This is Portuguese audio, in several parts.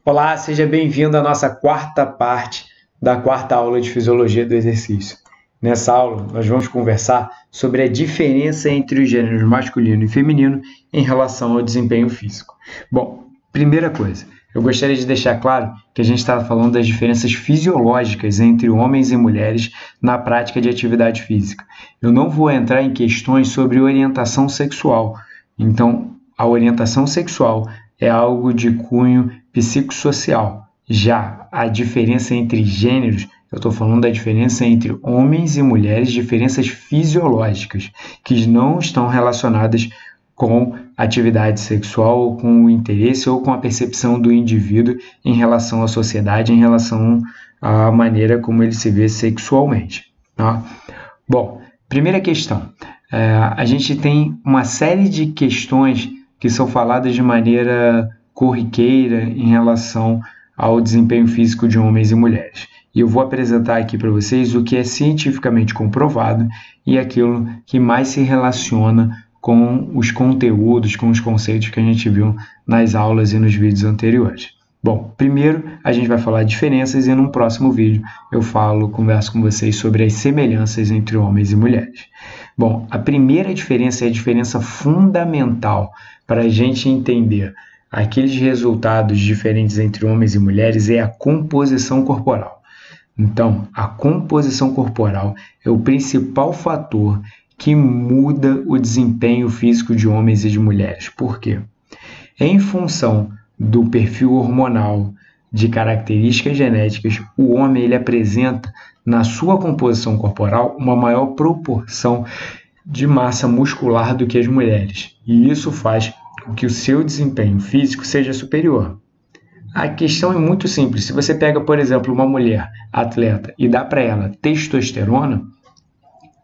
Olá, seja bem-vindo à nossa quarta parte da quarta aula de Fisiologia do Exercício. Nessa aula, nós vamos conversar sobre a diferença entre os gêneros masculino e feminino em relação ao desempenho físico. Bom, primeira coisa, eu gostaria de deixar claro que a gente está falando das diferenças fisiológicas entre homens e mulheres na prática de atividade física. Eu não vou entrar em questões sobre orientação sexual. Então, a orientação sexual é algo de cunho psicossocial. Já a diferença entre gêneros, eu estou falando da diferença entre homens e mulheres, diferenças fisiológicas, que não estão relacionadas com atividade sexual, ou com o interesse, ou com a percepção do indivíduo em relação à sociedade, em relação à maneira como ele se vê sexualmente. Tá? Bom, primeira questão. A gente tem uma série de questões que são faladas de maneira corriqueira em relação ao desempenho físico de homens e mulheres. E eu vou apresentar aqui para vocês o que é cientificamente comprovado e aquilo que mais se relaciona com os conteúdos, com os conceitos que a gente viu nas aulas e nos vídeos anteriores. Bom, primeiro a gente vai falar de diferenças e num próximo vídeo eu converso com vocês sobre as semelhanças entre homens e mulheres. Bom, a primeira diferença é a diferença fundamental para a gente entender aqueles resultados diferentes entre homens e mulheres é a composição corporal. Então, a composição corporal é o principal fator que muda o desempenho físico de homens e de mulheres. Por quê? Em função do perfil hormonal, de características genéticas, o homem ele apresenta na sua composição corporal uma maior proporção de massa muscular do que as mulheres. E isso faz com que o seu desempenho físico seja superior. A questão é muito simples. Se você pega, por exemplo, uma mulher atleta e dá para ela testosterona,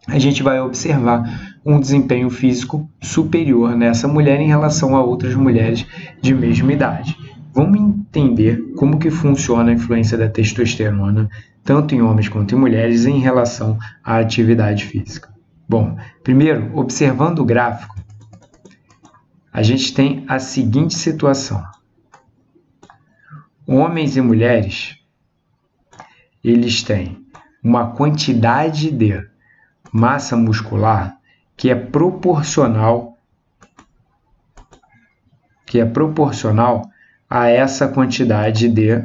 a gente vai observar um desempenho físico superior nessa mulher em relação a outras mulheres de mesma idade. Vamos entender como que funciona a influência da testosterona, tanto em homens quanto em mulheres, em relação à atividade física. Bom, primeiro, observando o gráfico, a gente tem a seguinte situação. Homens e mulheres, eles têm uma quantidade de massa muscular que é proporcional a essa quantidade de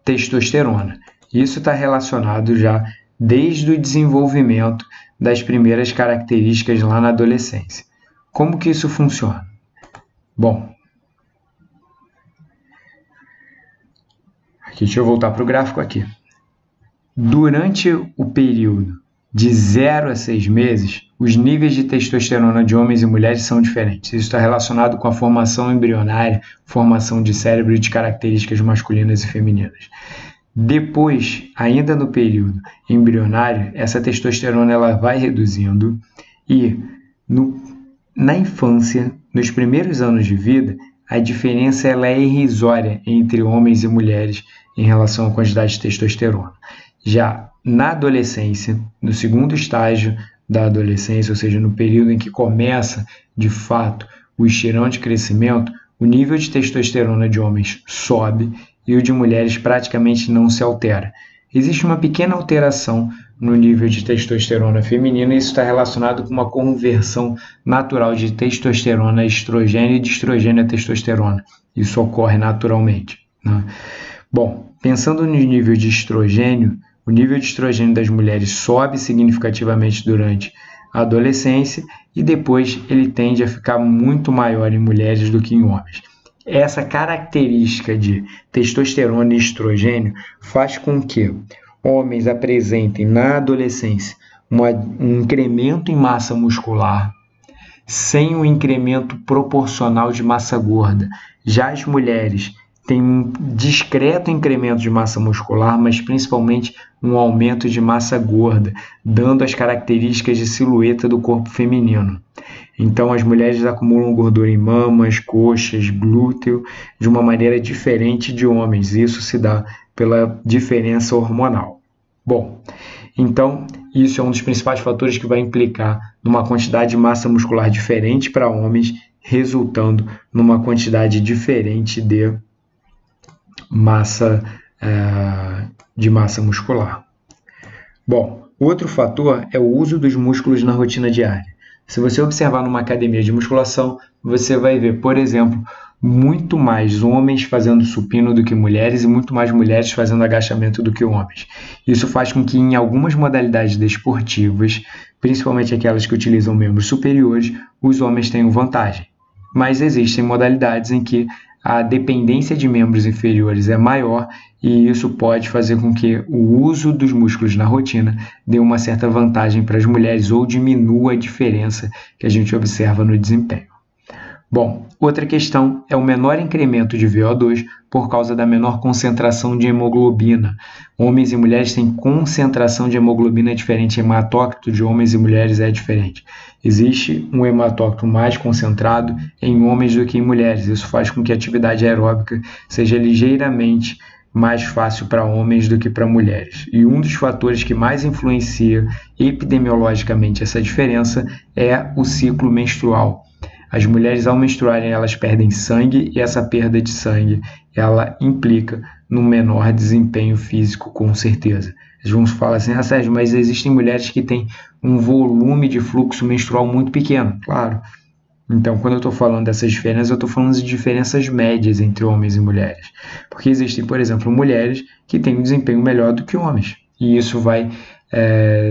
testosterona. Isso está relacionado já desde o desenvolvimento das primeiras características lá na adolescência. Como que isso funciona? Bom, deixa eu voltar para o gráfico aqui. Durante o período de 0 a 6 meses, os níveis de testosterona de homens e mulheres são diferentes. Isso está relacionado com a formação embrionária, formação de cérebro e de características masculinas e femininas. Depois, ainda no período embrionário, essa testosterona ela vai reduzindo e na infância, nos primeiros anos de vida, a diferença ela é irrisória entre homens e mulheres em relação à quantidade de testosterona. Já na adolescência, no segundo estágio da adolescência, ou seja, no período em que começa, de fato, o estirão de crescimento, o nível de testosterona de homens sobe e o de mulheres praticamente não se altera. Existe uma pequena alteração no nível de testosterona feminina e isso está relacionado com uma conversão natural de testosterona a estrogênio e de estrogênio a testosterona. Isso ocorre naturalmente, né? Bom, pensando no nível de estrogênio, o nível de estrogênio das mulheres sobe significativamente durante a adolescência e depois ele tende a ficar muito maior em mulheres do que em homens. Essa característica de testosterona e estrogênio faz com que homens apresentem na adolescência um incremento em massa muscular sem um incremento proporcional de massa gorda. Já as mulheres têm um discreto incremento de massa muscular, mas principalmente um aumento de massa gorda, dando as características de silhueta do corpo feminino. Então, as mulheres acumulam gordura em mamas, coxas, glúteo, de uma maneira diferente de homens. Isso se dá pela diferença hormonal. Bom, então, isso é um dos principais fatores que vai implicar numa quantidade de massa muscular diferente para homens resultando numa quantidade diferente de massa muscular. Bom, outro fator é o uso dos músculos na rotina diária. Se você observar numa academia de musculação, você vai ver, por exemplo, muito mais homens fazendo supino do que mulheres e muito mais mulheres fazendo agachamento do que homens. Isso faz com que em algumas modalidades desportivas, principalmente aquelas que utilizam membros superiores, os homens tenham vantagem. Mas existem modalidades em que a dependência de membros inferiores é maior e isso pode fazer com que o uso dos músculos na rotina dê uma certa vantagem para as mulheres ou diminua a diferença que a gente observa no desempenho. Bom, outra questão é o menor incremento de VO2 por causa da menor concentração de hemoglobina. Homens e mulheres têm concentração de hemoglobina diferente, hematócrito de homens e mulheres é diferente. Existe um hematócrito mais concentrado em homens do que em mulheres. Isso faz com que a atividade aeróbica seja ligeiramente mais fácil para homens do que para mulheres. E um dos fatores que mais influencia epidemiologicamente essa diferença é o ciclo menstrual. As mulheres, ao menstruarem, elas perdem sangue e essa perda de sangue, ela implica num menor desempenho físico, com certeza. Eles vão falar assim, Sérgio, mas existem mulheres que têm um volume de fluxo menstrual muito pequeno. Claro. Então, quando eu estou falando dessas diferenças, eu estou falando de diferenças médias entre homens e mulheres. Porque existem, por exemplo, mulheres que têm um desempenho melhor do que homens. E isso vai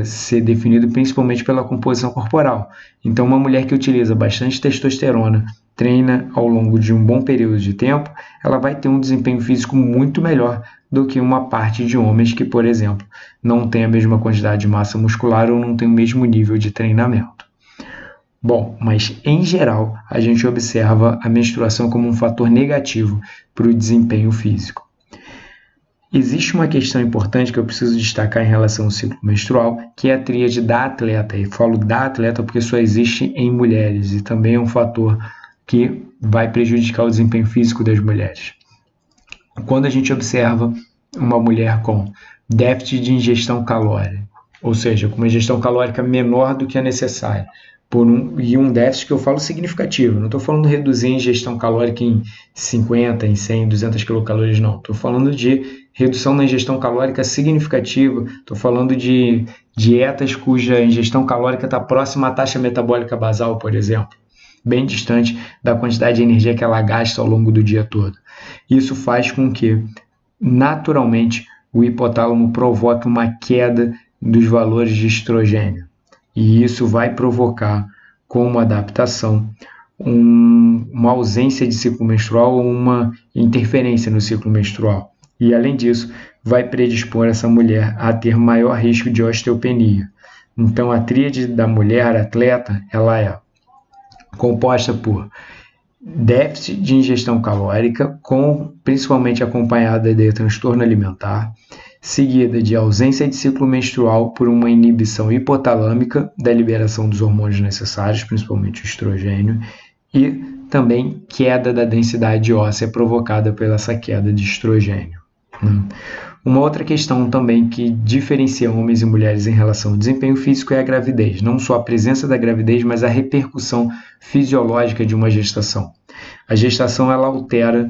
ser definido principalmente pela composição corporal. Então, uma mulher que utiliza bastante testosterona, treina ao longo de um bom período de tempo, ela vai ter um desempenho físico muito melhor do que uma parte de homens que, por exemplo, não tem a mesma quantidade de massa muscular ou não tem o mesmo nível de treinamento. Bom, mas em geral, a gente observa a menstruação como um fator negativo para o desempenho físico. Existe uma questão importante que eu preciso destacar em relação ao ciclo menstrual, que é a tríade da atleta. E falo da atleta porque só existe em mulheres e também é um fator que vai prejudicar o desempenho físico das mulheres. Quando a gente observa uma mulher com déficit de ingestão calórica, ou seja, com uma ingestão calórica menor do que a necessária, e um déficit que eu falo significativo, não estou falando de reduzir a ingestão calórica em 50, em 100, 200 quilocalorias, não. Estou falando de redução na ingestão calórica significativa, estou falando de dietas cuja ingestão calórica está próxima à taxa metabólica basal, por exemplo, bem distante da quantidade de energia que ela gasta ao longo do dia todo. Isso faz com que, naturalmente, o hipotálamo provoque uma queda dos valores de estrogênio. E isso vai provocar, como adaptação, uma ausência de ciclo menstrual ou uma interferência no ciclo menstrual. E, além disso, vai predispor essa mulher a ter maior risco de osteopenia. Então, a tríade da mulher atleta, ela é composta por déficit de ingestão calórica, principalmente acompanhada de transtorno alimentar, seguida de ausência de ciclo menstrual por uma inibição hipotalâmica da liberação dos hormônios necessários, principalmente o estrogênio, e também queda da densidade óssea provocada pela essa queda de estrogênio. Uma outra questão também que diferencia homens e mulheres em relação ao desempenho físico é a gravidez. Não só a presença da gravidez, mas a repercussão fisiológica de uma gestação. A gestação ela altera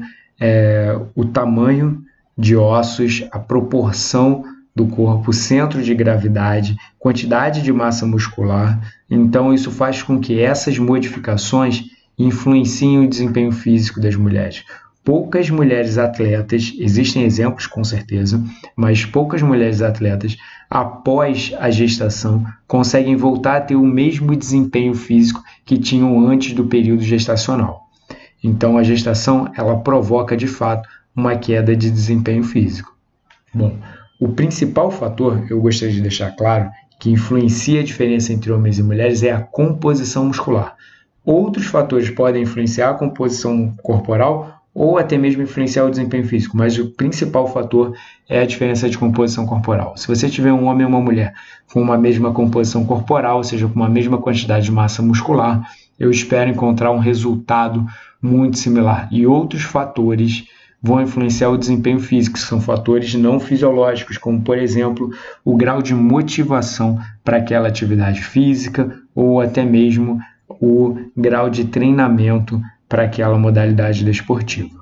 o tamanho de ossos, a proporção do corpo, o centro de gravidade, quantidade de massa muscular. Então, isso faz com que essas modificações influenciem o desempenho físico das mulheres. Poucas mulheres atletas, existem exemplos com certeza, mas poucas mulheres atletas, após a gestação, conseguem voltar a ter o mesmo desempenho físico que tinham antes do período gestacional. Então, a gestação, ela provoca, de fato, uma queda de desempenho físico. Bom, o principal fator, eu gostaria de deixar claro, que influencia a diferença entre homens e mulheres é a composição muscular. Outros fatores podem influenciar a composição corporal ou até mesmo influenciar o desempenho físico, mas o principal fator é a diferença de composição corporal. Se você tiver um homem e uma mulher com uma mesma composição corporal, ou seja, com uma mesma quantidade de massa muscular, eu espero encontrar um resultado muito similar. E outros fatores vão influenciar o desempenho físico, que são fatores não fisiológicos, como, por exemplo, o grau de motivação para aquela atividade física ou até mesmo o grau de treinamento para aquela modalidade desportiva.